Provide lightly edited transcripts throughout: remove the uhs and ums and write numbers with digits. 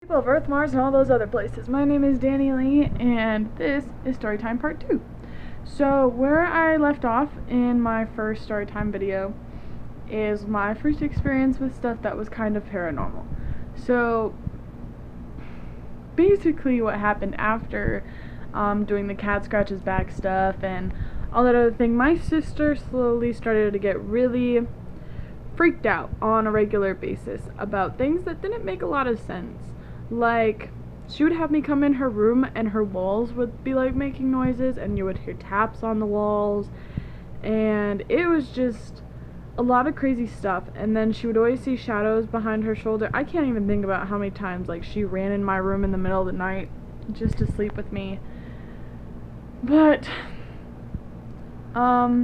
people of Earth, Mars, and all those other places. My name is Danny Lee, and this is Storytime Part 2. So, where I left off in my first Storytime video is my first experience with stuff that was kind of paranormal. So, basically what happened after doing the cat scratches back stuff and all that other thing, my sister slowly started to get really freaked out on a regular basis about things that didn't make a lot of sense. Like, she would have me come in her room and her walls would be like making noises and you would hear taps on the walls, and it was just a lot of crazy stuff. And then she would always see shadows behind her shoulder. I can't even think about how many times like she ran in my room in the middle of the night just to sleep with me. But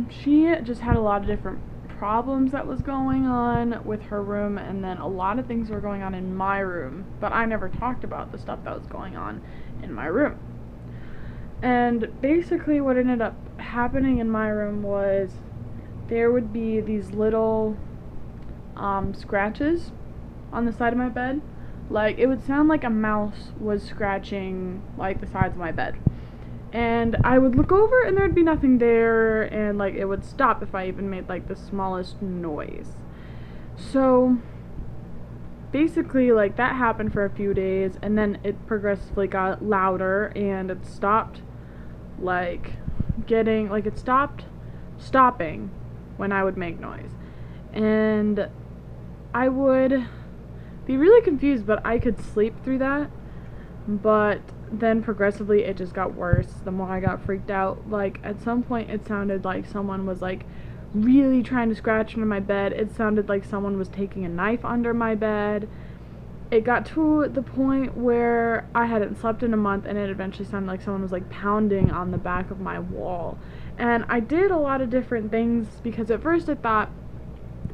she just had a lot of different problems that was going on with her room, and then a lot of things were going on in my room, but I never talked about the stuff that was going on in my room. And basically what ended up happening in my room was there would be these little scratches on the side of my bed. Like, it would sound like a mouse was scratching like the sides of my bed. And I would look over and there'd be nothing there, and like it would stop if I even made like the smallest noise. So basically like that happened for a few days, and then it progressively got louder and it stopped stopping when I would make noise. And I would be really confused, but I could sleep through that. But then progressively it just got worse the more I got freaked out. Like, at some point it sounded like someone was like really trying to scratch under my bed. It sounded like someone was taking a knife under my bed. It got to the point where I hadn't slept in a month, and it eventually sounded like someone was like pounding on the back of my wall. And I did a lot of different things, because at first I thought,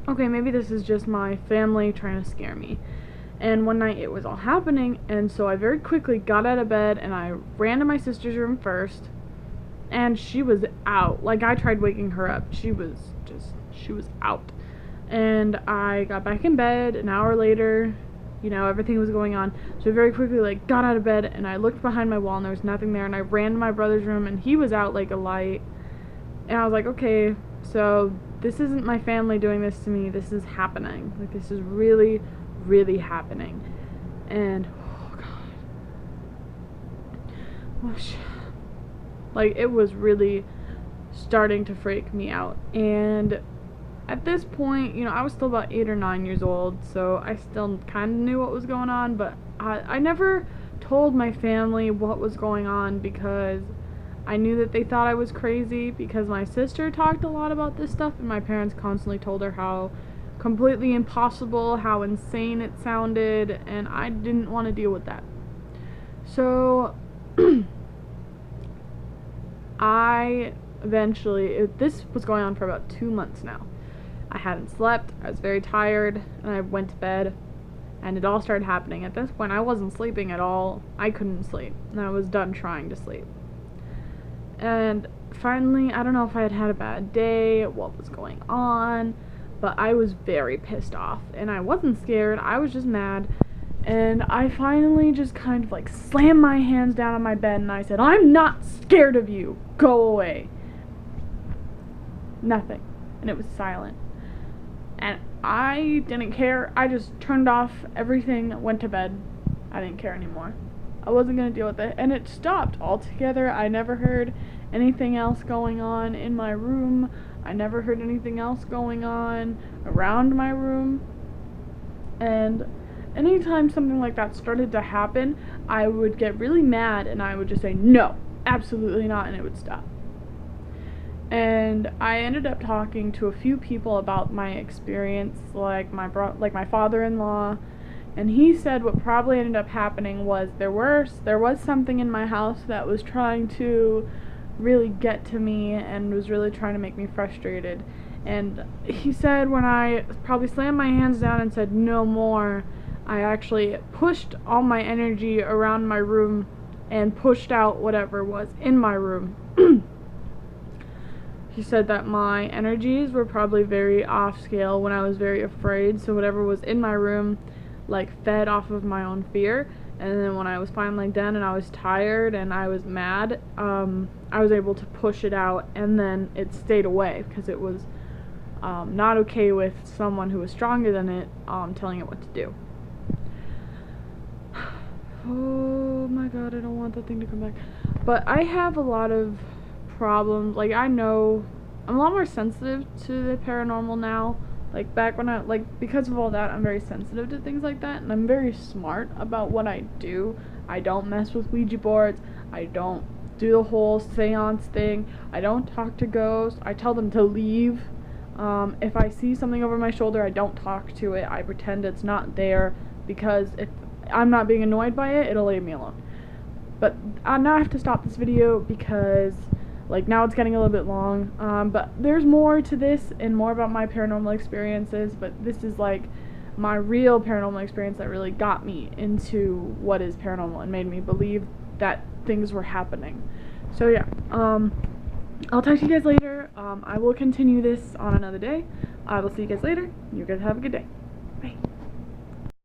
okay, maybe this is just my family trying to scare me. And one night it was all happening, and so I very quickly got out of bed and I ran to my sister's room first, and she was out. Like, I tried waking her up. She was out. And I got back in bed an hour later, everything was going on. So I very quickly like got out of bed and I looked behind my wall and there was nothing there, and I ran to my brother's room and he was out like a light. And I was like, okay, so this isn't my family doing this to me. This is happening. Like, this is really happening. And oh god, like, it was really starting to freak me out. And at this point, I was still about 8 or 9 years old, so I still kind of knew what was going on, but I never told my family what was going on, because I knew that they thought I was crazy, because my sister talked a lot about this stuff and my parents constantly told her how completely impossible, how insane it sounded, and I didn't want to deal with that. So I eventually, this was going on for about 2 months now. I hadn't slept, I was very tired, and I went to bed, and it all started happening. At this point, I wasn't sleeping at all. I couldn't sleep, and I was done trying to sleep. And finally, I don't know if I had had a bad day, what was going on, but I was very pissed off, and I wasn't scared, I was just mad. And I finally just kind of like slammed my hands down on my bed and I said, "I'm not scared of you, go away." Nothing. And it was silent. And I didn't care. I just turned off everything, went to bed. I didn't care anymore. I wasn't going to deal with it. And it stopped altogether. I never heard anything else going on in my room. I never heard anything else going on around my room. And anytime something like that started to happen, I would get really mad and I would just say, "No, absolutely not," and it would stop. And I ended up talking to a few people about my experience, like my father-in-law, and he said what probably ended up happening was there was something in my house that was trying to really get to me and was really trying to make me frustrated. And he said when I probably slammed my hands down and said no more, I actually pushed all my energy around my room and pushed out whatever was in my room. He said that my energies were probably very off scale when I was very afraid, so whatever was in my room like fed off of my own fear, and then when I was finally done and I was tired and I was mad, I was able to push it out, and then it stayed away because it was not okay with someone who was stronger than it telling it what to do. Oh my god, I don't want that thing to come back. But I have a lot of problems. Like, I know I'm a lot more sensitive to the paranormal now. Like, back when because of all that, I'm very sensitive to things like that, and I'm very smart about what I do. I don't mess with Ouija boards. I don't do the whole seance thing. I don't talk to ghosts. I tell them to leave. If I see something over my shoulder, I don't talk to it. I pretend it's not there, because if I'm not being annoyed by it, it'll leave me alone. But now I have to stop this video because, like, now it's getting a little bit long. But there's more to this and more about my paranormal experiences, but this is, like, my real paranormal experience that really got me into what is paranormal and made me believe that things were happening. So, yeah. I'll talk to you guys later. I will continue this on another day. I will see you guys later. You guys have a good day.